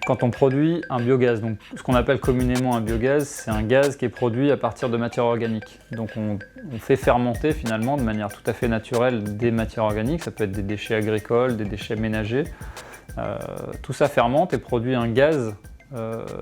Quand on produit un biogaz, donc ce qu'on appelle communément un biogaz, c'est un gaz qui est produit à partir de matières organiques. Donc on fait fermenter finalement de manière tout à fait naturelle des matières organiques, ça peut être des déchets agricoles, des déchets ménagers. Tout ça fermente et produit un gaz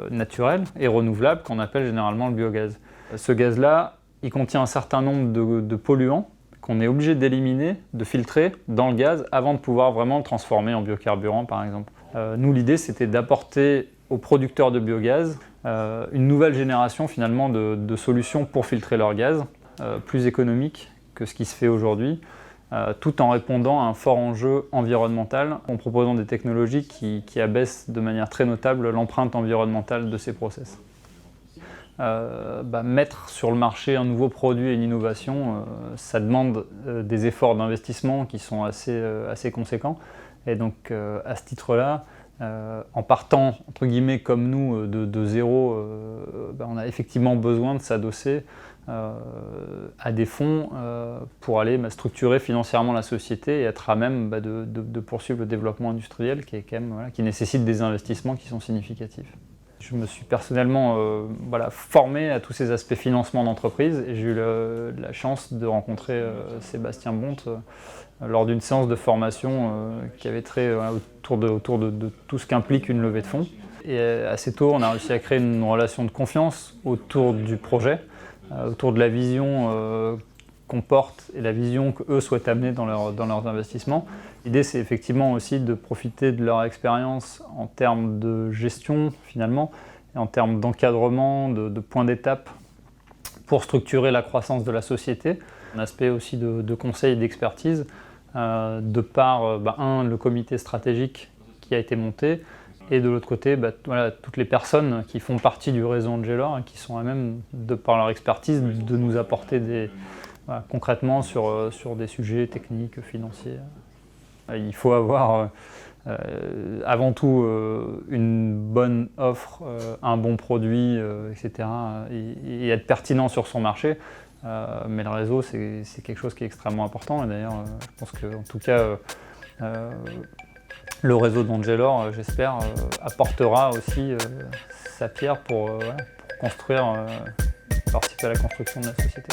naturel et renouvelable qu'on appelle généralement le biogaz. Ce gaz-là, il contient un certain nombre de polluants qu'on est obligé d'éliminer, de filtrer dans le gaz avant de pouvoir vraiment le transformer en biocarburant par exemple. Nous, l'idée, c'était d'apporter aux producteurs de biogaz une nouvelle génération finalement de solutions pour filtrer leur gaz, plus économiques que ce qui se fait aujourd'hui, tout en répondant à un fort enjeu environnemental, en proposant des technologies qui abaissent de manière très notable l'empreinte environnementale de ces process. Mettre sur le marché un nouveau produit et une innovation, ça demande des efforts d'investissement qui sont assez conséquents. Et donc à ce titre-là, en partant entre guillemets comme nous de zéro, on a effectivement besoin de s'adosser à des fonds pour aller structurer financièrement la société et être à même de poursuivre le développement industriel qui nécessite des investissements qui sont significatifs. Je me suis personnellement formé à tous ces aspects financement d'entreprise et j'ai eu la chance de rencontrer Sébastien Bonte lors d'une séance de formation qui avait trait autour de tout ce qu'implique une levée de fonds. Et assez tôt, on a réussi à créer une relation de confiance autour du projet, autour de la vision qu'on porte et la vision qu'eux souhaitent amener dans leurs investissements. L'idée, c'est effectivement aussi de profiter de leur expérience en termes de gestion, finalement, et en termes d'encadrement, de points d'étape pour structurer la croissance de la société. Un aspect aussi de conseil et d'expertise, de par, le comité stratégique qui a été monté, et de l'autre côté, toutes les personnes qui font partie du réseau Angelor et qui sont à même, de par leur expertise, de nous apporter concrètement sur des sujets techniques, financiers. Il faut avoir avant tout une bonne offre, un bon produit, etc. Et être pertinent sur son marché. Mais le réseau, c'est quelque chose qui est extrêmement important. Et d'ailleurs, je pense qu'en tout cas, le réseau d'Angelor, j'espère, apportera aussi sa pierre pour construire, participer à la construction de la société.